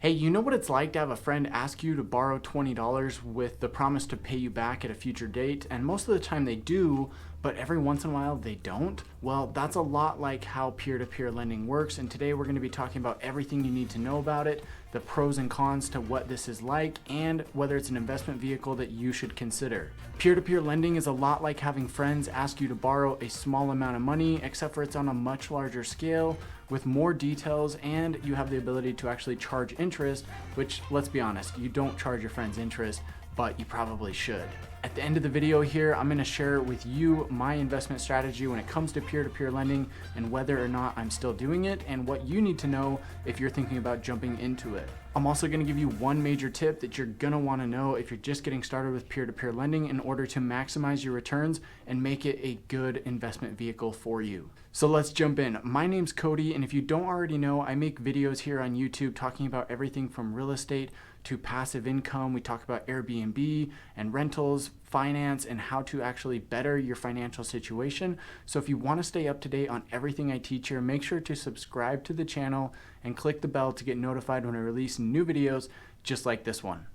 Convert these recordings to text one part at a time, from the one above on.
Hey, you know what it's like to have a friend ask you to borrow $20 with the promise to pay you back at a future date, and most of the time they do, but every once in a while they don't? Well, that's a lot like how peer-to-peer lending works, and today we're going to be talking about everything you need to know about it, the pros and cons to what this is like, and whether it's an investment vehicle that you should consider. Peer-to-peer lending is a lot like having friends ask you to borrow a small amount of money, except for it's on a much larger scale with more details, and you have the ability to actually charge interest, which, let's be honest, you don't charge your friends interest, but you probably should. At the end of the video here, I'm gonna share with you my investment strategy when it comes to peer-to-peer lending and whether or not I'm still doing it and what you need to know if you're thinking about jumping into it. I'm also gonna give you one major tip that you're gonna wanna know if you're just getting started with peer-to-peer lending in order to maximize your returns and make it a good investment vehicle for you. So let's jump in. My name's Cody, and if you don't already know, I make videos here on YouTube talking about everything from real estate to passive income. We talk about Airbnb and rentals, finance, and how to actually better your financial situation. So if you want to stay up to date on everything I teach here, make sure to subscribe to the channel and click the bell to get notified when I release new videos just like this one.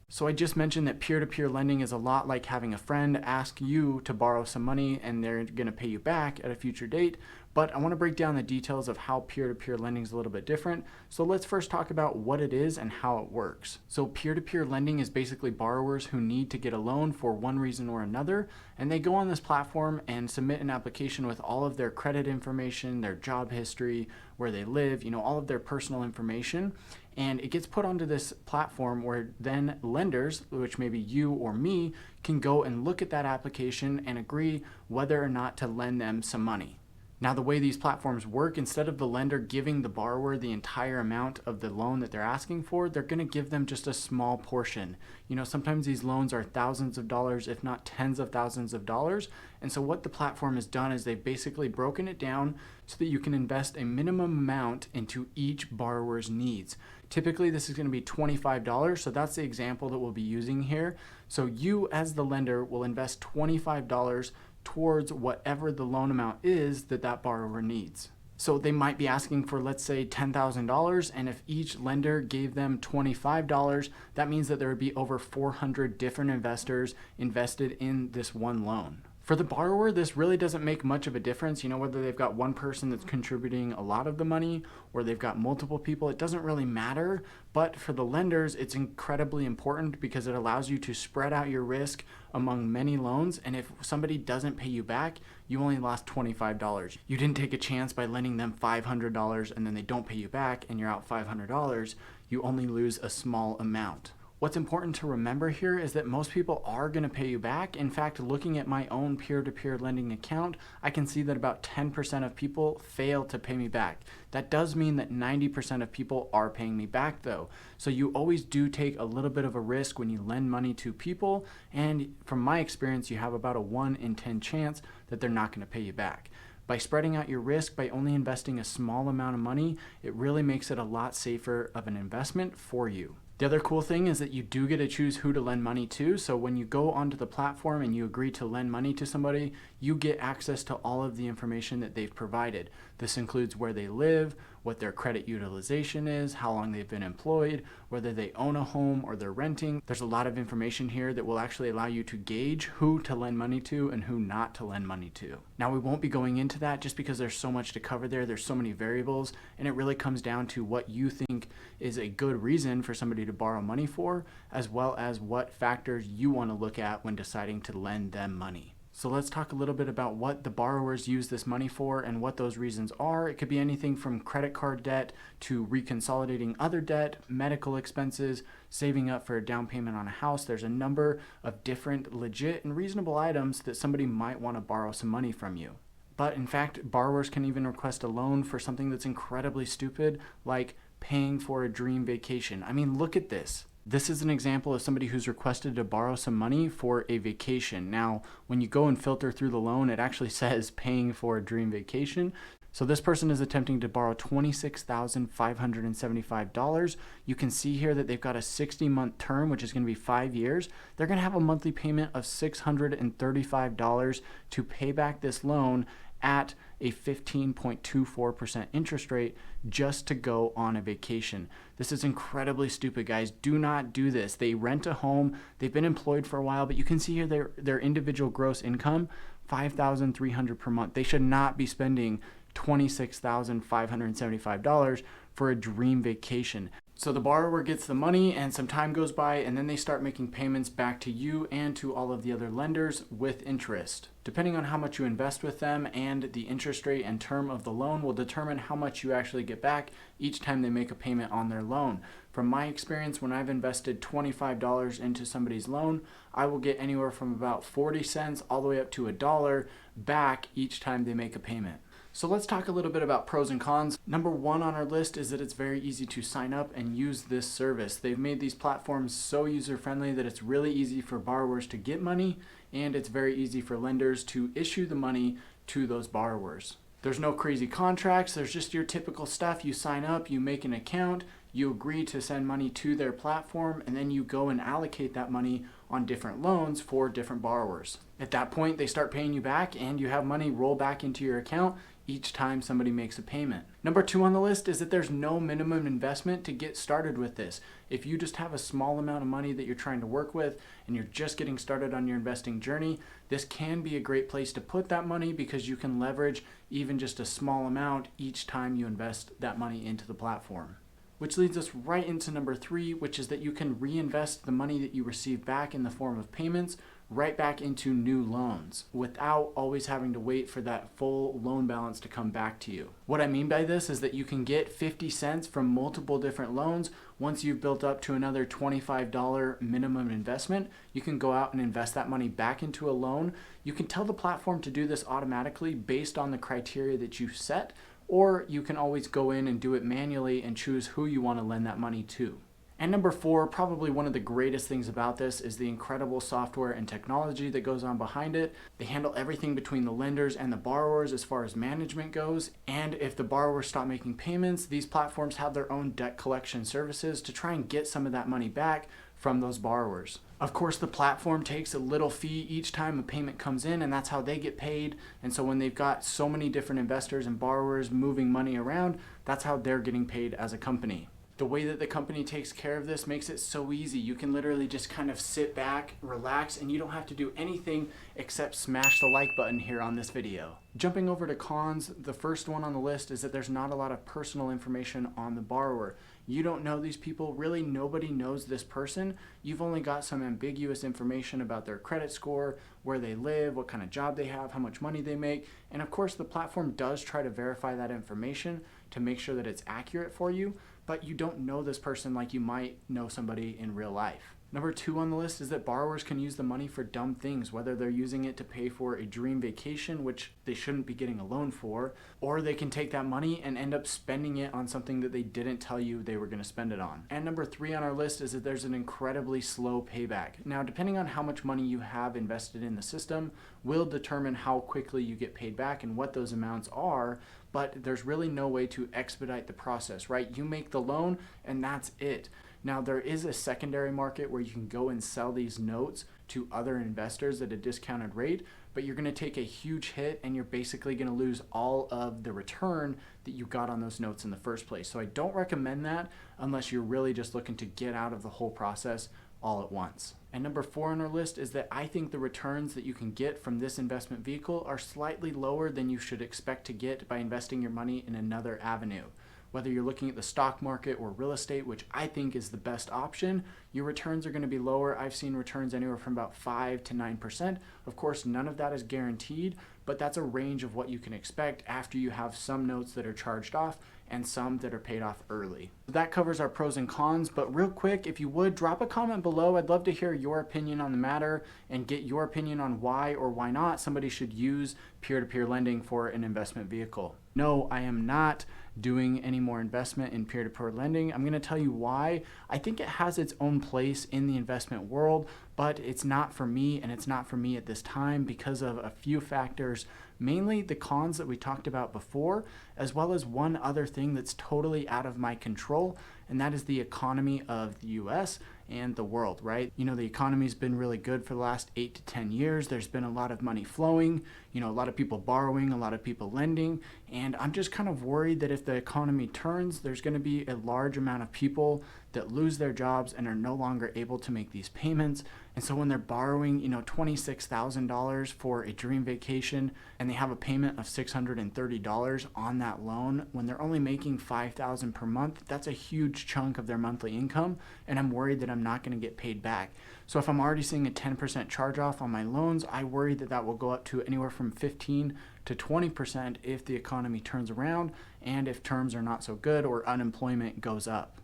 So I just mentioned that peer-to-peer lending is a lot like having a friend ask you to borrow some money and they're going to pay you back at a future date. But I want to break down the details of how peer-to-peer lending is a little bit different. So let's first talk about what it is and how it works. So peer-to-peer lending is basically borrowers who need to get a loan for one reason or another, and they go on this platform and submit an application with all of their credit information, their job history, where they live, all of their personal information. And it gets put onto this platform where then lenders, which may be you or me, can go and look at that application and agree whether or not to lend them some money. Now, the way these platforms work, instead of the lender giving the borrower the entire amount of the loan that they're asking for, they're going to give them just a small portion. Sometimes these loans are thousands of dollars, if not tens of thousands of dollars. And so what the platform has done is they've basically broken it down so that you can invest a minimum amount into each borrower's needs. Typically, this is going to be $25, so that's the example that we'll be using here. So you, as the lender, will invest $25 towards whatever the loan amount is that that borrower needs. So they might be asking for, let's say, $10,000, and if each lender gave them $25, that means that there would be over 400 different investors invested in this one loan. For the borrower, this really doesn't make much of a difference, whether they've got one person that's contributing a lot of the money or they've got multiple people, it doesn't really matter. But for the lenders, it's incredibly important because it allows you to spread out your risk among many loans. And if somebody doesn't pay you back, you only lost $25. You didn't take a chance by lending them $500 and then they don't pay you back and you're out $500. You only lose a small amount. What's important to remember here is that most people are going to pay you back. In fact, looking at my own peer-to-peer lending account, I can see that about 10% of people fail to pay me back. That does mean that 90% of people are paying me back though. So you always do take a little bit of a risk when you lend money to people. And from my experience, you have about a 1 in 10 chance that they're not going to pay you back. By spreading out your risk, by only investing a small amount of money, it really makes it a lot safer of an investment for you. The other cool thing is that you do get to choose who to lend money to. So when you go onto the platform and you agree to lend money to somebody, you get access to all of the information that they've provided. This includes where they live, what their credit utilization is, how long they've been employed, whether they own a home or they're renting. There's a lot of information here that will actually allow you to gauge who to lend money to and who not to lend money to. Now, we won't be going into that just because there's so much to cover there. There's so many variables, and it really comes down to what you think is a good reason for somebody to borrow money for, as well as what factors you want to look at when deciding to lend them money. So let's talk a little bit about what the borrowers use this money for and what those reasons are. It could be anything from credit card debt to reconsolidating other debt, medical expenses, saving up for a down payment on a house. There's a number of different legit and reasonable items that somebody might want to borrow some money from you. But in fact, borrowers can even request a loan for something that's incredibly stupid, like paying for a dream vacation. I mean, look at this. This is an example of somebody who's requested to borrow some money for a vacation. Now, when you go and filter through the loan, it actually says paying for a dream vacation. So this person is attempting to borrow $26,575. You can see here that they've got a 60-month term, which is going to be 5 years. They're going to have a monthly payment of $635 to pay back this loan at a 15.24% interest rate just to go on a vacation. This is incredibly stupid, guys. Do not do this. They rent a home. They've been employed for a while, but you can see here their individual gross income, $5,300 per month. They should not be spending $26,575 for a dream vacation. So the borrower gets the money and some time goes by, and then they start making payments back to you and to all of the other lenders with interest. Depending on how much you invest with them and the interest rate and term of the loan will determine how much you actually get back each time they make a payment on their loan. From my experience, when I've invested $25 into somebody's loan, I will get anywhere from about 40 cents all the way up to $1 back each time they make a payment. So let's talk a little bit about pros and cons. Number one on our list is that it's very easy to sign up and use this service. They've made these platforms so user-friendly that it's really easy for borrowers to get money, and it's very easy for lenders to issue the money to those borrowers. There's no crazy contracts. There's just your typical stuff. You sign up, you make an account, you agree to send money to their platform, and then you go and allocate that money on different loans for different borrowers. At that point, they start paying you back and you have money roll back into your account each time somebody makes a payment. Number two on the list is that there's no minimum investment to get started with this. If you just have a small amount of money that you're trying to work with and you're just getting started on your investing journey, this can be a great place to put that money because you can leverage even just a small amount each time you invest that money into the platform. Which leads us right into number three, which is that you can reinvest the money that you receive back in the form of payments right back into new loans without always having to wait for that full loan balance to come back to you. What I mean by this is that you can get 50 cents from multiple different loans. Once you've built up to another $25 minimum investment, you can go out and invest that money back into a loan. You can tell the platform to do this automatically based on the criteria that you set, or you can always go in and do it manually and choose who you want to lend that money to. And number four, probably one of the greatest things about this is the incredible software and technology that goes on behind it. They handle everything between the lenders and the borrowers as far as management goes. And if the borrowers stop making payments, these platforms have their own debt collection services to try and get some of that money back from those borrowers. Of course, the platform takes a little fee each time a payment comes in, and that's how they get paid. And so when they've got so many different investors and borrowers moving money around, that's how they're getting paid as a company. The way that the company takes care of this makes it so easy. You can literally just kind of sit back, relax, and you don't have to do anything except smash the like button here on this video. Jumping over to cons, the first one on the list is that there's not a lot of personal information on the borrower. You don't know these people. Really, nobody knows this person. You've only got some ambiguous information about their credit score, where they live, what kind of job they have, how much money they make. And of course, the platform does try to verify that information to make sure that it's accurate for you, but you don't know this person like you might know somebody in real life. Number two on the list is that borrowers can use the money for dumb things, whether they're using it to pay for a dream vacation, which they shouldn't be getting a loan for, or they can take that money and end up spending it on something that they didn't tell you they were going to spend it on. And number three on our list is that there's an incredibly slow payback. Now, depending on how much money you have invested in the system will determine how quickly you get paid back and what those amounts are, but there's really no way to expedite the process, right? You make the loan and that's it. Now, there is a secondary market where you can go and sell these notes to other investors at a discounted rate, but you're going to take a huge hit and you're basically going to lose all of the return that you got on those notes in the first place. So I don't recommend that unless you're really just looking to get out of the whole process all at once. And number four on our list is that I think the returns that you can get from this investment vehicle are slightly lower than you should expect to get by investing your money in another avenue. Whether you're looking at the stock market or real estate, which I think is the best option, your returns are going to be lower. I've seen returns anywhere from about 5 to 9%. Of course, none of that is guaranteed, but that's a range of what you can expect after you have some notes that are charged off and some that are paid off early. That covers our pros and cons, but real quick, if you would, drop a comment below. I'd love to hear your opinion on the matter and get your opinion on why or why not somebody should use peer-to-peer lending for an investment vehicle. No, I am not doing any more investment in peer-to-peer lending. I'm going to tell you why. I think it has its own place in the investment world, but it's not for me, and it's not for me at this time because of a few factors. mainly the cons that we talked about before, as well as one other thing that's totally out of my control, and that is the economy of the US and the world, right? You know, the economy's been really good for the last 8 to 10 years. There's been a lot of money flowing, you know, a lot of people borrowing, a lot of people lending, and I'm just kind of worried that if the economy turns, there's going to be a large amount of people that lose their jobs and are no longer able to make these payments. And so when they're borrowing, you know, $26,000 for a dream vacation and they have a payment of $630 on that loan, when they're only making $5,000 per month, that's a huge chunk of their monthly income, and I'm worried that I'm not going to get paid back. So if I'm already seeing a 10% charge off on my loans, I worry that that will go up to anywhere from 15 to 20% if the economy turns around and if terms are not so good or unemployment goes up.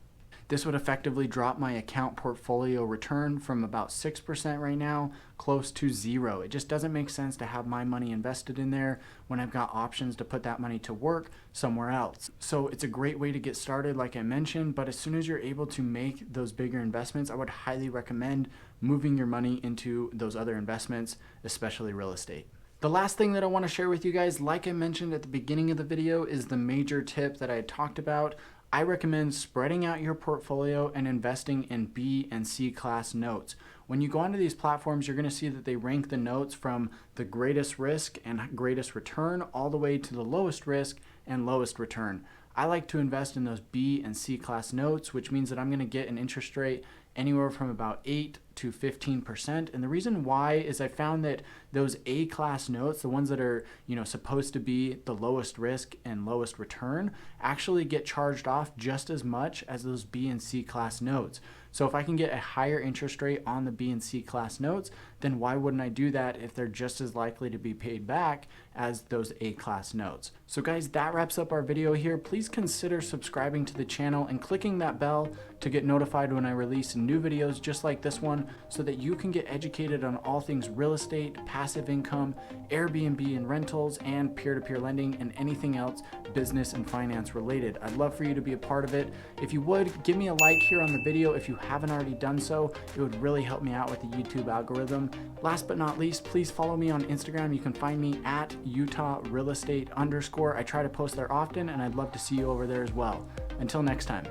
This would effectively drop my account portfolio return from about 6% right now close to 0. It just doesn't make sense to have my money invested in there when I've got options to put that money to work somewhere else. So it's a great way to get started, like I mentioned, but as soon as you're able to make those bigger investments, I would highly recommend moving your money into those other investments, especially real estate. The last thing that I want to share with you guys, like I mentioned at the beginning of the video, is the major tip that I had talked about. I recommend spreading out your portfolio and investing in B and C class notes. When you go onto these platforms, you're going to see that they rank the notes from the greatest risk and greatest return all the way to the lowest risk and lowest return. I like to invest in those B and C class notes, which means that I'm going to get an interest rate anywhere from about 8 to 15%. And the reason why is I found that those A class notes, the ones that are, you know, supposed to be the lowest risk and lowest return, actually get charged off just as much as those B and C class notes. So if I can get a higher interest rate on the B and C class notes, then why wouldn't I do that if they're just as likely to be paid back as those A class notes? So guys, that wraps up our video here. Please consider subscribing to the channel and clicking that bell to get notified when I release new videos just like this one, so that you can get educated on all things real estate, passive income, Airbnb and rentals, and peer-to-peer lending, and anything else business and finance related. I'd love for you to be a part of it. If you would, give me a like here on the video if you haven't already done so. It would really help me out with the YouTube algorithm. Last but not least, please follow me on Instagram. You can find me at @UtahRealEstate_. I try to post there often, and I'd love to see you over there as well. Until next time.